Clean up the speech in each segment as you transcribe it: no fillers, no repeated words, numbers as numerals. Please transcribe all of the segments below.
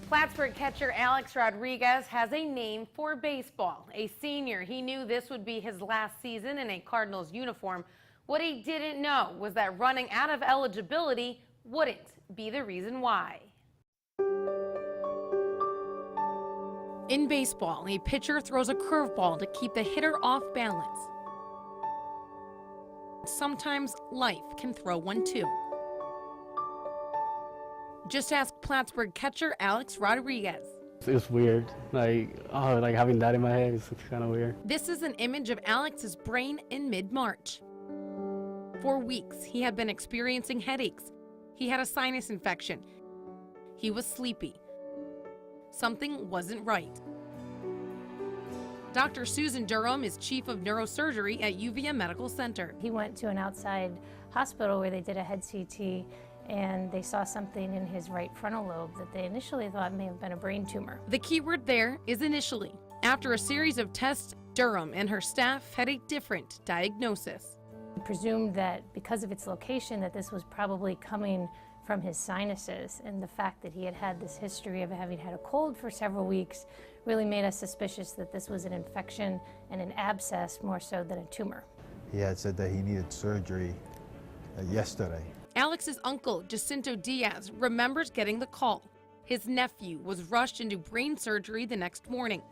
Plattsburgh catcher Alex Rodriguez has a name for baseball. A senior, he knew this would be his last season in a Cardinals uniform. What he didn't know was that running out of eligibility wouldn't be the reason why. In baseball, a pitcher throws a curveball to keep the hitter off balance. Sometimes life can throw one too. Just ask Plattsburgh catcher Alex Rodriguez. It's weird, like having that in my head is kind of weird. This is an image of Alex's brain in mid-March. For weeks, he had been experiencing headaches. He had a sinus infection. He was sleepy. Something wasn't right. Dr. Susan Durham is chief of neurosurgery at UVM Medical Center. He went to an outside hospital where they did a head CT, and they saw something in his right frontal lobe that they initially thought may have been a brain tumor. The key word there is initially. After a series of tests, Durham and her staff had a different diagnosis. We presumed that because of its location that this was probably coming from his sinuses, and the fact that he had had this history of having had a cold for several weeks really made us suspicious that this was an infection and an abscess more so than a tumor. He had said that he needed surgery yesterday. Alex's uncle, Jacinto Diaz, remembers getting the call. His nephew was rushed into brain surgery the next morning,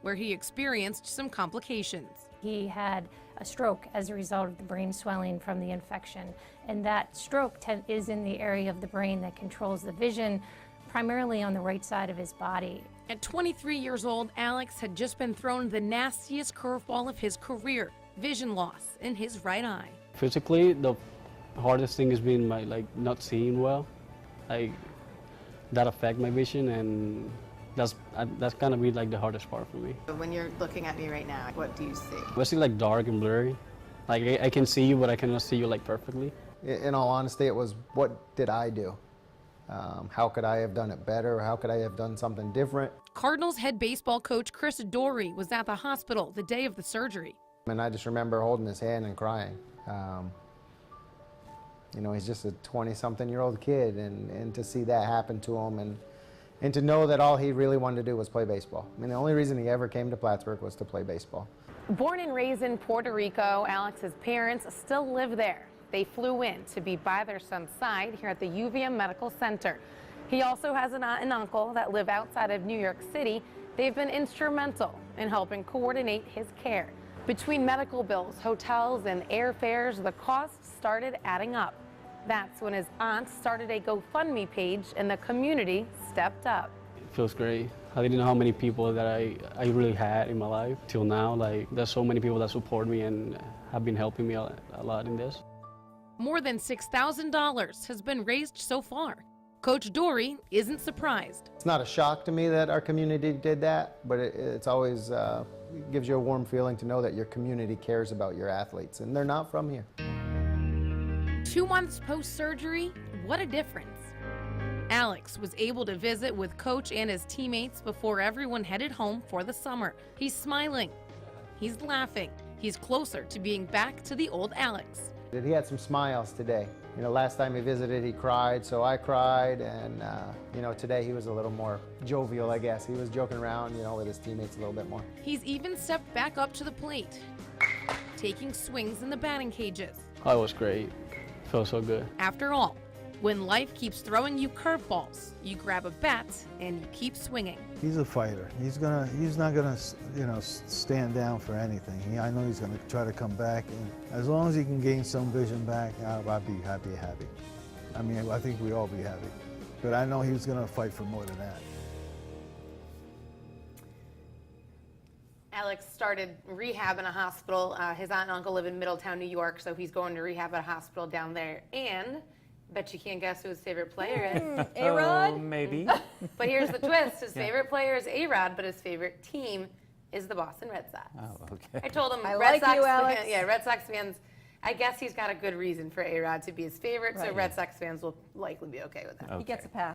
where he experienced some complications. He had a stroke as a result of the brain swelling from the infection, and that stroke is in the area of the brain that controls the vision, primarily on the right side of his body. At 23 years old, Alex had just been thrown the nastiest curveball of his career, vision loss in his right eye. Physically, the hardest thing has been my not seeing well. That affect my vision, and that's gonna be the hardest part for me. When you're looking at me right now, what do you see? I see dark and blurry. I can see you, but I cannot see you perfectly. In all honesty, it was, what did I do? How could I have done it better? How could I have done something different? Cardinals head baseball coach Chris Dory was at the hospital the day of the surgery. And I just remember holding his hand and crying. You know, he's just a 20-something-year-old kid, and to see that happen to him, and to know that all he really wanted to do was play baseball. I mean, the only reason he ever came to Plattsburgh was to play baseball. Born and raised in Puerto Rico, Alex's parents still live there. They flew in to be by their son's side here at the UVM Medical Center. He also has an aunt and uncle that live outside of New York City. They've been instrumental in helping coordinate his care. Between medical bills, hotels, and airfares, the costs started adding up. That's when his aunt started a GoFundMe page and the community stepped up. It feels great. I didn't know how many people that I really had in my life till now. There's so many people that support me and have been helping me a lot in this. More than $6,000 has been raised so far. Coach Dory isn't surprised. It's not a shock to me that our community did that, but it's always gives you a warm feeling to know that your community cares about your athletes, and they're not from here. 2 months post-surgery, what a difference. Alex was able to visit with Coach and his teammates before everyone headed home for the summer. He's smiling, he's laughing, he's closer to being back to the old Alex. He had some smiles today. You know, last time he visited, he cried, so I cried, and you know, today he was a little more jovial, I guess. He was joking around, you know, with his teammates a little bit more. He's even stepped back up to the plate, taking swings in the batting cages. Oh, it was great. Felt so good. After all, when life keeps throwing you curveballs, you grab a bat and you keep swinging. He's a fighter. He's not gonna, you know, stand down for anything. I know he's gonna try to come back, and as long as he can gain some vision back, I'll be happy. I mean, I think we all be happy. But I know he's gonna fight for more than that. Alex started rehab in a hospital. His aunt and uncle live in Middletown, New York, so he's going to rehab at a hospital down there. And bet you can't guess who his favorite player is. A-Rod? Oh, maybe. But here's the twist. His favorite player is A-Rod, but his favorite team is the Boston Red Sox. Oh, okay. I told him Red Sox fans, I guess he's got a good reason for A-Rod to be his favorite, so Red Sox fans will likely be okay with that. Okay. He gets a pass.